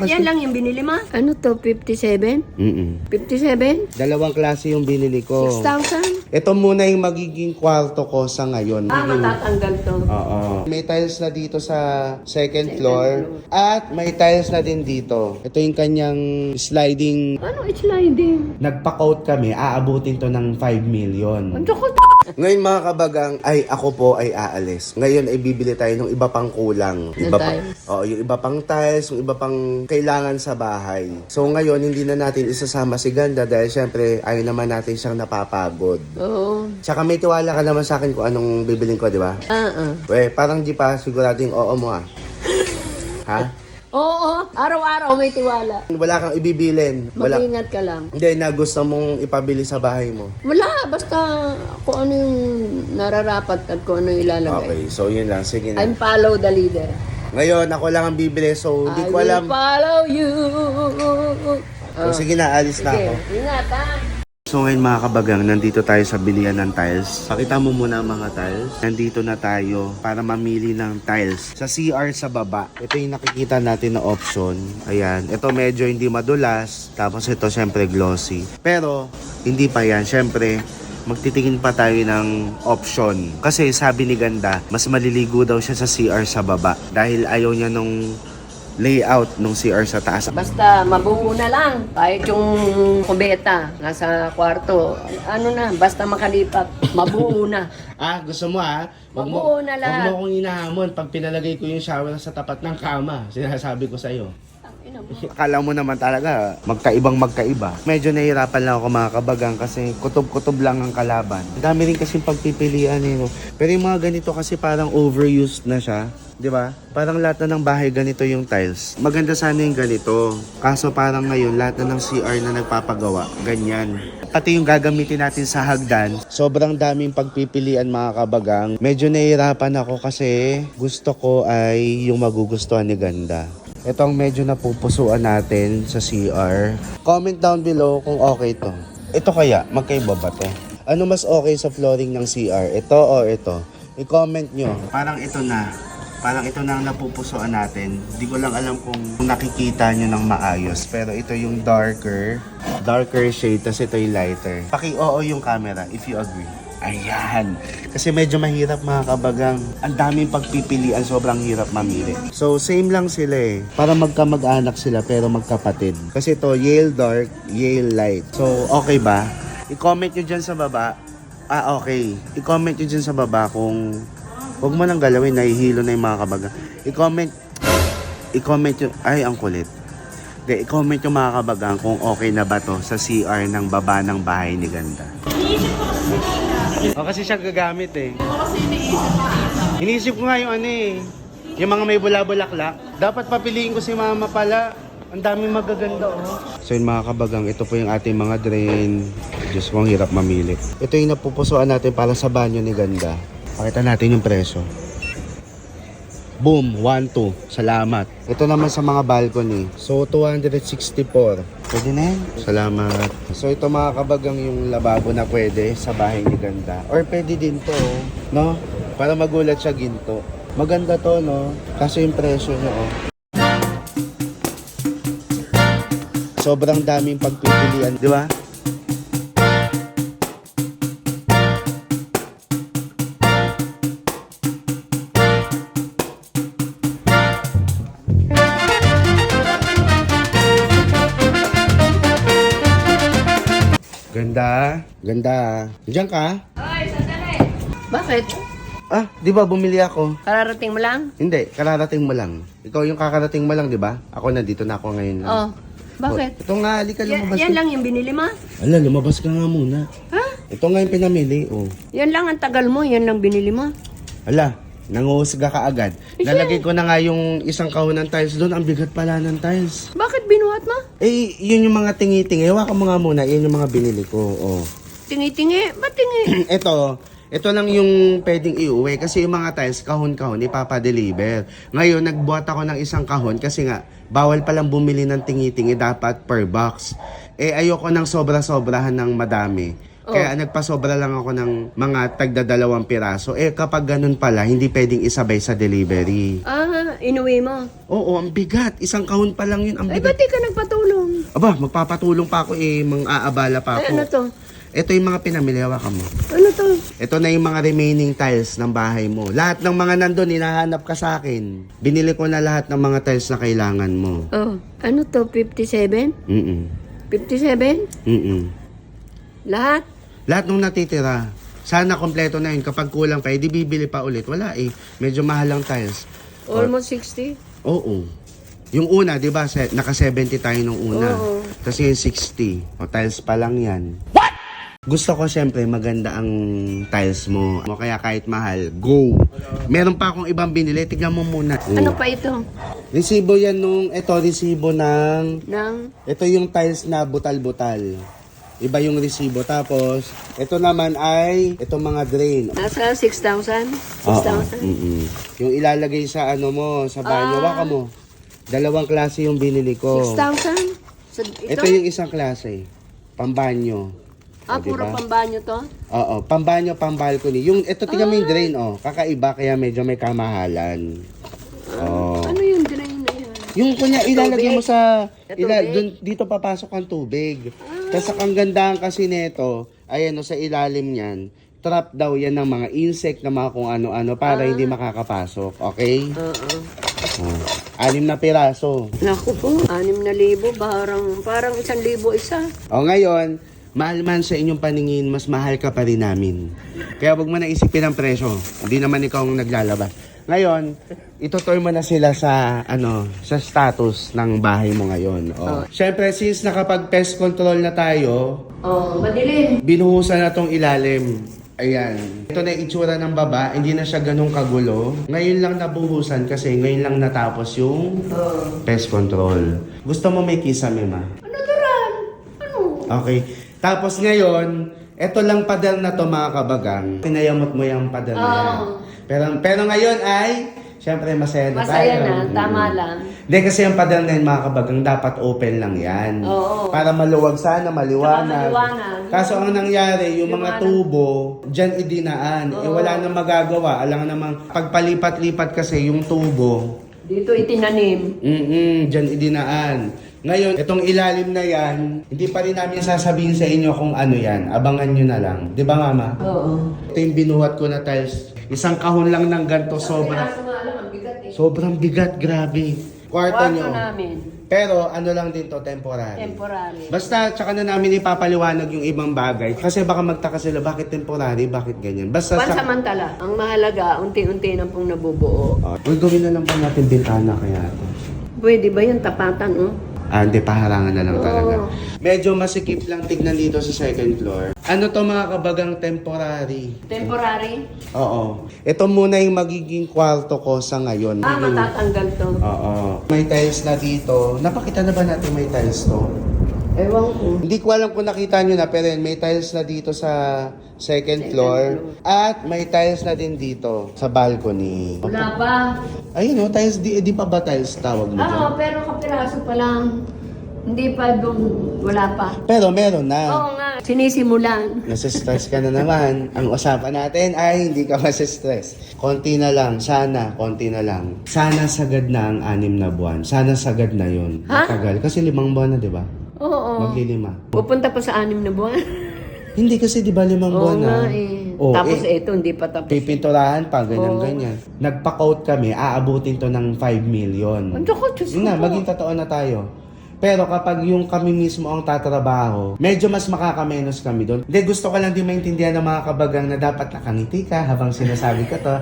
Yan lang yung binili mo? Ano to, 57? 57? Dalawang klase yung binili ko. 6,000? Ito muna yung magiging kwarto ko sa ngayon. Matatanggal to. Oo. May tiles na dito sa second floor. At may tiles na din dito. Ito yung kanyang sliding. Ano sliding? Nagpa-quote kami, aabutin to ng 5 million. Ano ko? Ngayon mga kabagang, ako po ay aalis. Ngayon ay bibili tayo ng iba pang kulang. tiles? Oo, yung iba pang tiles, yung iba pang kailangan sa bahay. So ngayon, hindi na natin isasama si Ganda dahil syempre ayaw naman natin siyang napapagod. Oo. Tsaka may tiwala ka naman sa akin kung anong bibiling ko, di ba? Parang di pa siguradong oo mo ah. Ha? Oo, araw-araw may tiwala. Wala kang ibibilin. Mag-ingat ka lang. Hindi na gusto mong ipabili sa bahay mo. Wala, basta kung ano yung nararapat at kung ano yung ilalagay. Okay, so yun lang. Sige na. I'm follow the leader. Ngayon, ako lang ang bibili, so hindi ko alam. I will follow you. So, sige na, alis na ako. Ingat ha. So ngayon mga kabagang, nandito tayo sa bilihan ng tiles. Pakita mo muna ang mga tiles. Nandito na tayo para mamili ng tiles. Sa CR sa baba, ito yung nakikita natin na option. Ayan, ito medyo hindi madulas. Tapos ito syempre glossy. Pero hindi pa yan, syempre magtitingin pa tayo ng option. Kasi sabi ni Ganda, mas maliligo daw siya sa CR sa baba. Dahil ayaw niya nung layout nung CR sa taas. Basta mabuo na lang. Kahit yung kubeta nasa kwarto. Ano na, basta makalipat. Mabuo na. Gusto mo Mabuo na lang. Huwag mo akong inahamon pag pinalagay ko yung shower sa tapat ng kama. Sinasabi ko sa'yo. Akala mo naman talaga magkaiba. Medyo nahihirapan lang ako mga kabagang kasi kutob-kutob lang ang kalaban. Ang dami rin kasing pagpipilian no? Pero yung mga ganito kasi parang overused na siya. Di ba? Parang lahat na ng bahay ganito yung tiles. Maganda sana yung ganito. Kaso parang ngayon lahat na ng CR na nagpapagawa. Ganyan. Pati yung gagamitin natin sa hagdan. Sobrang daming pagpipilian mga kabagang. Medyo nahihirapan ako kasi gusto ko ay yung magugustuhan ni Ganda. Ito ang medyo napupusuan natin sa CR. Comment down below kung okay to. Ito kaya, magkaiba ba to? Ano mas okay sa flooring ng CR? Ito o ito? I-comment nyo. Parang ito na. Parang ito na ang napupusuan natin. Hindi ko lang alam kung nakikita nyo ng maayos. Pero ito yung darker shade. Tapos ito yung lighter. Paki-oo yung camera if you agree. Ayan. Kasi medyo mahirap mga kabagang. Ang daming pagpipilian, sobrang hirap mamili. So, same lang sila eh. Para magkamag-anak sila pero magkapatid. Kasi ito, Yale Dark, Yale Light. So, okay ba? I-comment nyo dyan sa baba. Okay. I-comment nyo dyan sa baba kung huwag mo nang galawin, nahihilo na yung mga kabagang. I-comment nyo, ay ang kulit. I-comment nyo mga kabagang kung okay na ba to sa CR ng baba ng bahay ni Ganda. Kasi siya gagamit eh. Iniisip ko nga yung yung mga may bula-bulaklak. Dapat papiliin ko si mama pala. Ang daming magaganda So yun mga kabagang, ito po yung ating mga drain. Diyos ko, ang hirap mamili. Ito yung napupusuan natin para sa banyo ni Ganda. Pakita natin yung presyo. Boom, 1-2. Salamat. Ito naman sa mga balcony. So, 264. Pwede na yan. Salamat. So, ito mga kabagang yung lababo na pwede sa bahay ni Ganda. Or pwede din to, no? Para magulat siya ginto. Maganda to, no? Kaso yung presyo nyo, Sobrang daming pagpipilian, di ba? Ganda. Diyan ka? Ay, sandali. Bakit? Di ba bumili ako? Kararating mo lang? Hindi, kararating mo lang. Ikaw yung kakarating mo lang, di ba? Ako nandito na ako ngayon. Bakit? Ito nga, halika lumabas. Yan lang yung binili mo? Ala, lumabas ka nga muna. Ha? Ito nga yung pinamili, Yan lang ang tagal mo, yan lang binili mo. Ala, nanguhusga ka agad. Nalagay ko na nga yung isang kahon ng tiles doon. Ang bigat pala ng tiles. Bakit binuhat mo? Yun yung mga tingi-tingi. Hawakan mo nga muna. Yan yung mga binili ko. Tingi-tingi? Ba't tingi? Ito lang yung pwedeng iuwi. Kasi yung mga tiles, kahon-kahon, ipapadeliver. Ngayon, nagbuhat ako ng isang kahon kasi nga, bawal palang bumili ng tingi-tingi. Dapat per box. Ayoko ng sobra-sobrahan ng madami. Kaya nagpasobra lang ako ng mga tagda 2 piraso. Kapag ganun pala, hindi pwedeng isabay sa delivery. inuwi mo? Oo, ang bigat. Isang kahon pa lang yun. Ang Ay, ba't bigat. di ka nagpatulong? Aba, magpapatulong pa ako mang-aabala pa Ay, ako. ano to? Ito yung mga pinamili, hawakan mo. Ano to? Ito na yung mga remaining tiles ng bahay mo. Lahat ng mga nandun, hinahanap ka sa akin. Binili ko na lahat ng mga tiles na kailangan mo. Oh, ano to? 57? Mm-mm. 57? Mm-mm. Lahat? Lahat nung natitira. Sana kompleto na yun. Kapag kulang pa, di bibili pa ulit. Wala eh. Medyo mahal ang tiles. Almost 60? Oo. Yung una, di ba, naka 70 tayo nung una. Oo. Kasi yung 60. O, tiles pa lang yan. Gusto ko syempre maganda ang tiles mo. O kaya kahit mahal, go. Meron pa akong ibang binili. Tignan mo muna. Ano pa ito? Resibo yan ito resibo ng, Nang? ito yung tiles na butal-butal. Iba yung resibo. Tapos, ito naman ay, itong mga drain. Nasa 6,000? 6,000? Yung ilalagay sa ano mo, sa banyo. Waka mo. Dalawang klase yung binili ko. 6,000? So, Ito yung isang klase. Pambanyo. O, puro diba? pambanyo to? Oo, pambanyo, pambalcony. Yung, ito tingnan mo yung drain, oh. Kakaiba, kaya medyo may kamahalan. Oh. Ano yung drain na yan? Yung kunya, ilalagay mo sa, Sa tubig? dito papasok ang tubig. Tapos ang gandahan kasi nito, ayan o, sa ilalim niyan, trap daw yan ng mga insect na mga kung ano-ano para hindi makakapasok. Okay? Oo. Oh. 6 na piraso. Naku po, 6,000. Parang 1,000 isa. O ngayon, mahal man sa inyong paningin, mas mahal ka pa rin namin. Kaya wag mo na isipin ang presyo. Hindi naman ikaw ang naglalabas. Ngayon, itutur mo na sila sa sa status ng bahay mo ngayon. O. Siyempre, since nakapag-pest control na tayo, Madilim. binuhusan na tong ilalim. Ayan. Ito na yung itsura ng baba. Hindi na siya ganun kagulo. Ngayon lang nabuhusan kasi ngayon lang natapos yung pest control. Gusto mo may kisame, ma? Ano to, Ran? Ano? Okay. Tapos ngayon, eto lang pader na to mga kabagang. Pinayamot mo yung pader na yan. Pero ngayon ay, syempre masaya na Masaya tayo. na, tama lang. Hindi kasi yung pader na yan mga kabagang dapat open lang yan. Oo. Para maluwag sana, maliwanag. Saka maliwanag. Kaso ang nangyari, yung mga tubo, dyan idinaan. Eh wala nang magagawa. Alam namang pagpalipat-lipat kasi yung tubo, Dito itinanim. dyan idinaan. Ngayon, itong ilalim na yan, hindi pa rin namin sasabihin sa inyo kung ano yan. Abangan nyo na lang. Di ba, Mama? Oo. Ito yung binuhat ko na tiles. Isang kahon lang ng ganito, sobrang bigat, grabe. Kwarto nyo. namin. Pero ano lang din to, temporary. Temporary. Basta, tsaka na namin ipapaliwanag yung ibang bagay. Kasi baka magtaka sila, bakit temporary, bakit ganyan. Basta Pansamantala. Ang mahalaga, unti-unti na pong nabubuo. Uy, gawin na lang pa natin bintana kaya to. Pwede ba yung tapatan, oh? Hindi, paharangan na lang talaga. Oo. Medyo masikip lang tignan dito sa second floor. Ano to mga kabagang temporary? Temporary? Oo. Ito muna yung magiging kwarto ko sa ngayon. Matatanggal to. Oo. May tiles na dito. Napakita na ba natin may tiles to? Ewan ko. Hindi ko alam kung nakita nyo na, pero may tiles na dito sa second floor. At may tiles na din dito sa balcony. Wala pa. Ayun o, tiles, di pa ba tiles tawag mo dyan? Oo, pero kapiraso pa lang. Hindi pa doon. Wala pa. Pero meron na. Oo nga. Sinisimulan. Nasa-stress ka na naman. Ang usapan natin ay hindi ka masa-stress. Konti na lang. Sana, konti na lang. Sana sagad na ang 6 na buwan. Sana sagad na yun. Ha? Matagal. Kasi 5 buwan na, di ba? Oo. Maglilima. Pupunta pa sa 6 na buwan. Hindi kasi di ba 5 Oo buwan na? nga eh. Oo, Tapos ito, hindi pa tapos. pipinturahan pa, Oo. ganyan. Nagpa-quote kami, aabutin to ng 5 million. Ano ko, Diyos Yun na, ko. maging totoo na tayo. Pero kapag yung kami mismo ang tatrabaho, medyo mas makakamenos kami doon. Hindi, gusto ko lang din maintindihan ng mga kabagang na dapat nakangiti ka habang sinasabi ko to.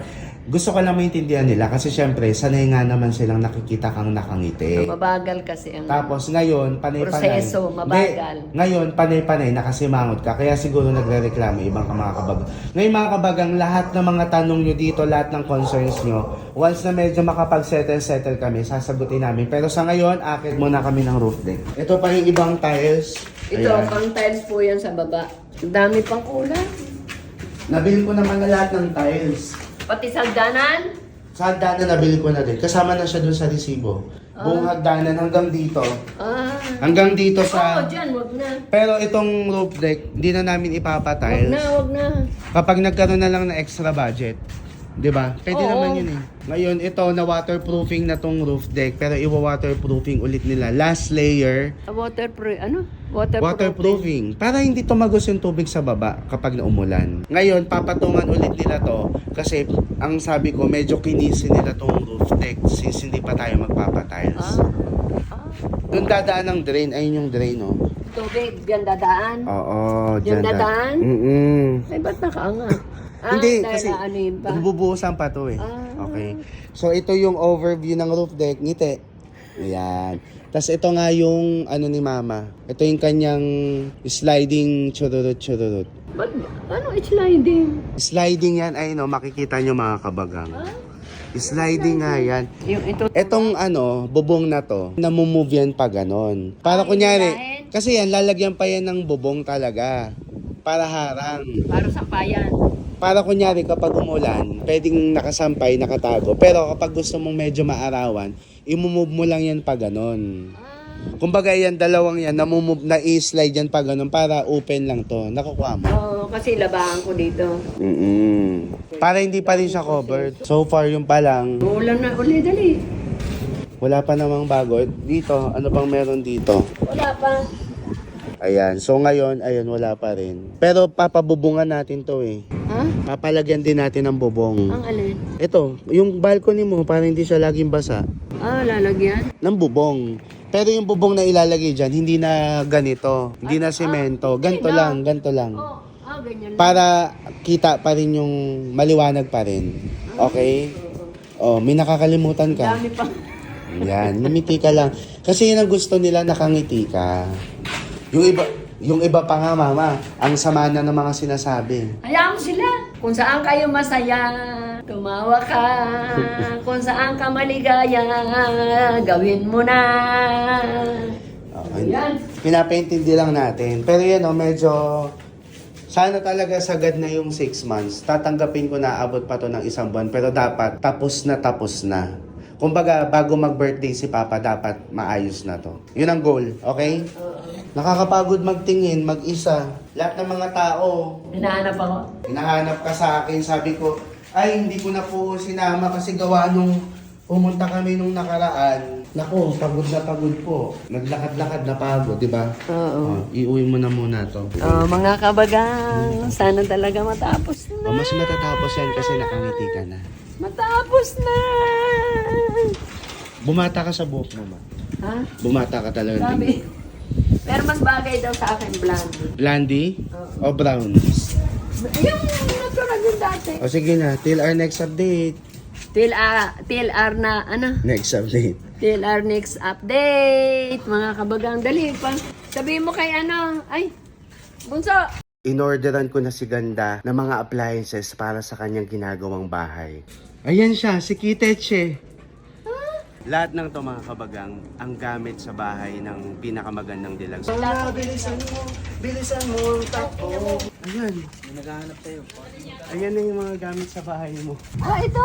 Gusto ko lang maintindihan nila kasi syempre, sanay nga naman silang nakikita kang nakangiti. Mabagal kasi ang... Tapos ngayon, panay-panay. Proseso, mabagal. Hindi, ngayon, panay-panay, nakasimangot ka. Kaya siguro nagre-reklamo ibang mga kabagang. Ngayon mga kabagang, lahat ng mga tanong nyo dito, lahat ng concerns nyo, once na medyo makapag-settle kami, sasagutin namin. Pero sa ngayon, akit muna kami ng roof deck. Ito pa yung ibang tiles. Ito, Ayan. pang tiles po yan sa baba. Ang dami pang kulang. Nabili ko naman na lahat ng tiles. Pati sa hagdanan. Sa hagdanan, nabili ko na din. Kasama na siya dun sa resibo. Buong hagdanan hanggang dito. Hanggang dito sa... Oo, dyan, wag na. Pero itong roof deck, hindi na namin Wag ipapatiles. na, wag na. Kapag nagkaroon na lang ng extra budget, 'Di ba? Pwede Oo. naman yun eh. Ngayon, ito na waterproofing na tong roof deck, pero iwa-waterproofing ulit nila. Last layer, Waterproof, ano? waterproofing. Para hindi tumagos yung tubig sa baba kapag naumulan. Ngayon, papatungan ulit nila to kasi ang sabi ko, medyo kinisin nila tong roof deck since hindi pa tayo magpapatiles. Ah. Doon dadaan ng drain. Ayun yung drain, oh. Tubig, yan dadaan. Oo, Yung dyan dadaan? Mm-mm. Ay, ba't nakaangat? Hindi, dahil kasi naanin pa. bubuhusan pa to eh. Ah. Okay. So, ito yung overview ng roof deck. Ngiti. Ayan. Tapos ito nga yung ano ni Mama. Ito yung kanyang sliding chururut-chururut. Ba't, ano, it's sliding? Sliding yan, ay no, makikita nyo mga kabagang. Sliding nga yan. Yung ito. Etong ano, bubong na to, namumove yan pa ganon. Para kunyari, kasi yan, lalagyan pa yan ng bubong talaga. Para harang. Para sa payan. Para kunyari kapag umulan, pwedeng nakasampay, nakatago. Pero kapag gusto mong medyo maarawan, imumove mo lang yan pa ganon. Kumbaga yan, dalawang yan, namumove na i-slide yan pa ganon para open lang to. Nakukuha mo. Oo, kasi labahan ko dito. Para hindi pa rin siya covered. So far, yung pa lang, Ulan na uli, dali. wala pa namang bago. Dito, ano bang meron dito? Wala pa. Ayan. So ngayon, ayun, wala pa rin. Pero papabubungan natin to eh. Ha? Papalagyan din natin ng bubong. Ang alin? Ito, yung balcony mo, para hindi siya laging basa, Ah, lalagyan? ng bubong. Pero yung bubong na ilalagay dyan, hindi na ganito. Hindi na semento. Ganto lang, ganto lang. Oh, ganyan lang. Para kita pa rin yung maliwanag pa rin. Okay? Oh, may nakakalimutan ka. Dami pa. Yan, ngumiti ka lang. Kasi yun ang gusto nila, nakangiti ka. Yung iba pa nga, Mama, ang sama na ng mga sinasabi. Hayaan mo sila. Kung saan kayo masaya, tumawa ka. Kung saan ka maligaya, gawin mo na. Okay. Yan. Pinapaintindi lang natin. Pero yan, medyo... Sana talaga sagad na yung 6 months. Tatanggapin ko na abot pa to ng 1 buwan. Pero dapat tapos na. Kumbaga, bago mag-birthday si Papa, dapat maayos na to. Yun ang goal, okay? Nakakapagod magtingin, mag-isa. Lahat ng mga tao, Hinahanap ako. hinahanap ka sa akin. Sabi ko, ay, hindi ko na po sinama kasi gawa nung pumunta kami nung nakaraan. Naku, pagod na pagod po. Naglakad-lakad na pagod, di ba? Oo. Iuwi mo na muna to. Mga kabagang, sana talaga matapos na. Mas matatapos yan kasi nakangiti ka na. Matapos na. Bumata ka sa buhok mo, Ma. Ha? Bumata ka talaga. Sabi. Pero mas bagay daw sa akin, blonde. Blondie o brown? Yung natural yung dati. O sige na, till our next update. TLR na, ano? Next update. TLR next update. Mga kabagang, dali pa. Sabihin mo kay ano, ay, bunso. Inorderan ko na si Ganda ng mga appliances para sa kanyang ginagawang bahay. Ayan siya, si Kiteche. Lahat ng to mga kabagang, ang gamit sa bahay ng pinakamagandang dilag. Bilisan mo, takbo. Ayan, naghahanap tayo. Ayan na yung mga gamit sa bahay mo. Ah, ito.